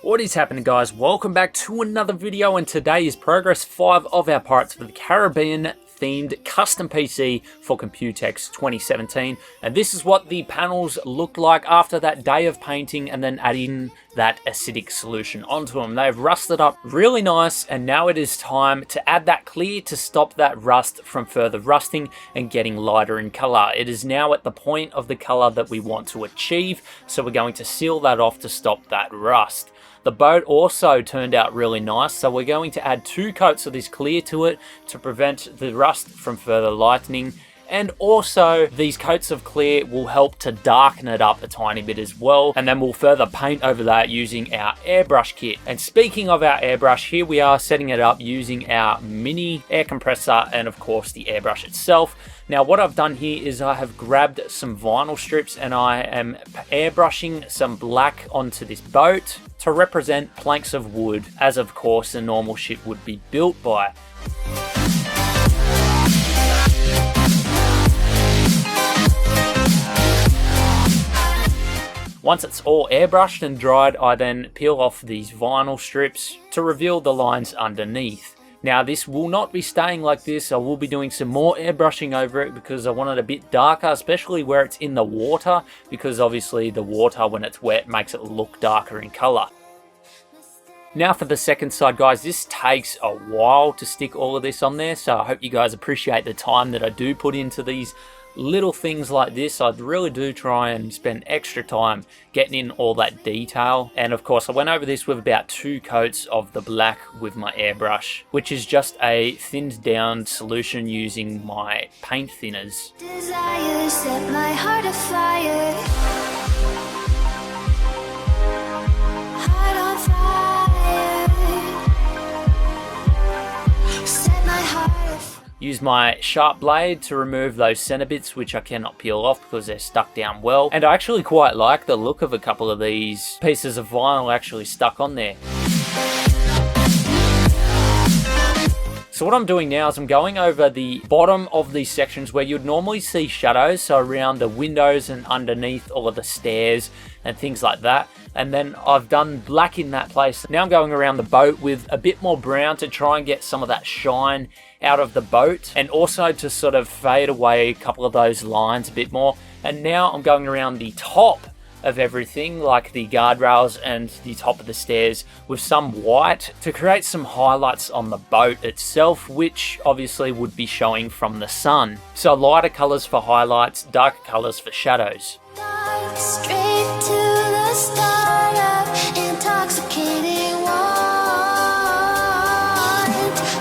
What is happening, guys? Welcome back to another video, and today is progress 5 of our Pirates of the Caribbean themed custom PC for Computex 2017, and this is what the panels looked like after that day of painting and then adding that acidic solution onto them. They've rusted up really nice, and now it is time to add that clear to stop that rust from further rusting and getting lighter in color. It is now at the point of the color that we want to achieve, so we're going to seal that off to stop that rust. The boat also turned out really nice, so we're going to add 2 coats of this clear to it to prevent the rust from further lightening. And also, these coats of clear will help to darken it up a tiny bit as well. And then we'll further paint over that using our airbrush kit. And speaking of our airbrush, here we are setting it up using our mini air compressor and of course the airbrush itself. Now what I've done here is I have grabbed some vinyl strips and I am airbrushing some black onto this boat to represent planks of wood, as of course a normal ship would be built by. Once it's all airbrushed and dried, I then peel off these vinyl strips to reveal the lines underneath. Now this will not be staying like this. I will be doing some more airbrushing over it because I want it a bit darker, especially where it's in the water, because obviously the water when it's wet makes it look darker in color. Now for the second side, guys, this takes a while to stick all of this on there, so I hope you guys appreciate the time that I do put into these little things like this. I really do try and spend extra time getting in all that detail. And of course I went over this with about 2 coats of the black with my airbrush, which is just a thinned down solution using my paint thinners. Desire set my heart afire. Heart on fire. Set my heart afire. Use my sharp blade to remove those center bits which I cannot peel off because they're stuck down well. And I actually quite like the look of a couple of these pieces of vinyl actually stuck on there. So what I'm doing now is I'm going over the bottom of these sections where you'd normally see shadows, so around the windows and underneath all of the stairs and things like that. And then I've done black in that place. Now I'm going around the boat with a bit more brown to try and get some of that shine out of the boat, and also to sort of fade away a couple of those lines a bit more. And now I'm going around the top of everything, like the guardrails and the top of the stairs, with some white to create some highlights on the boat itself, which obviously would be showing from the sun. So lighter colors for highlights, darker colors for shadows. Dark, straight to the start of intoxicating want.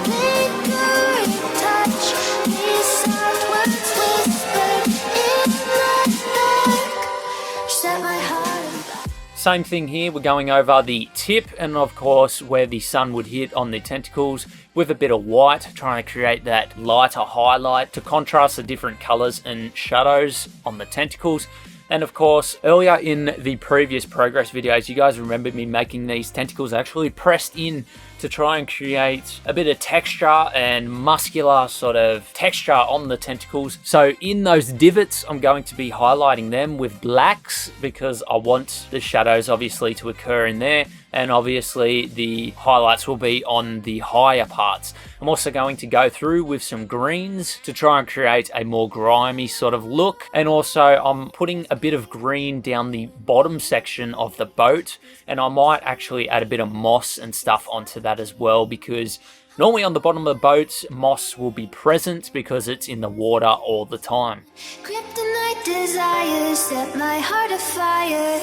Lingering touch, these soft words whispered in the dark. Set my heart afire. Same thing here, we're going over the tip and of course where the sun would hit on the tentacles with a bit of white, trying to create that lighter highlight to contrast the different colors and shadows on the tentacles. And of course, earlier in the previous progress videos, you guys remember me making these tentacles actually pressed in to try and create a bit of texture and muscular sort of texture on the tentacles. So in those divots, I'm going to be highlighting them with blacks because I want the shadows obviously to occur in there. And obviously the highlights will be on the higher parts. I'm also going to go through with some greens to try and create a more grimy sort of look. And also I'm putting a bit of green down the bottom section of the boat, and I might actually add a bit of moss and stuff onto that as well, because normally on the bottom of the boat moss will be present because it's in the water all the time. Kryptonite desire set my heart afire.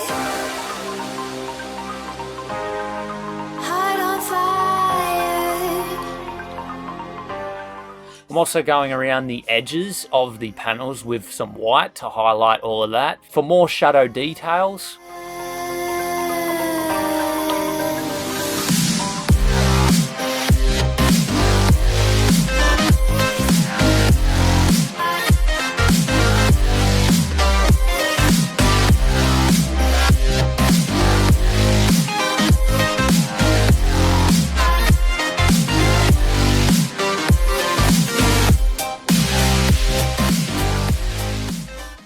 Heart on fire. I'm also going around the edges of the panels with some white to highlight all of that for more shadow details.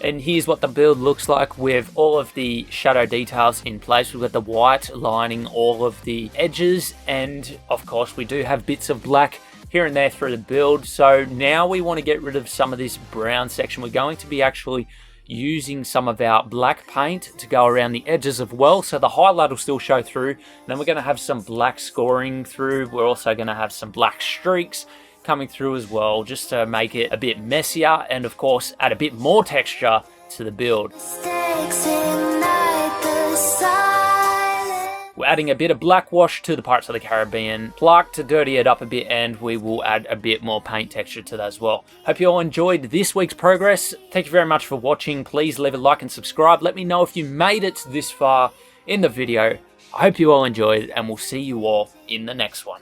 And And here's what the build looks like with all of the shadow details in place. We've got the white lining all of the edges, and of course we do have bits of black here and there through the build. So now we want to get rid of some of this brown section. We're going to be actually using some of our black paint to go around the edges as well, so the highlight will still show through. And then we're going to have some black scoring through. We're also going to have some black streaks coming through as well, just to make it a bit messier and of course add a bit more texture to the build. We're adding a bit of black wash to the Pirates of the Caribbean plaque to dirty it up a bit, and we will add a bit more paint texture to that as well. Hope you all enjoyed this week's progress. Thank you very much for watching. Please leave a like and subscribe. Let me know if you made it this far in the video. I hope you all enjoyed, and we'll see you all in the next one.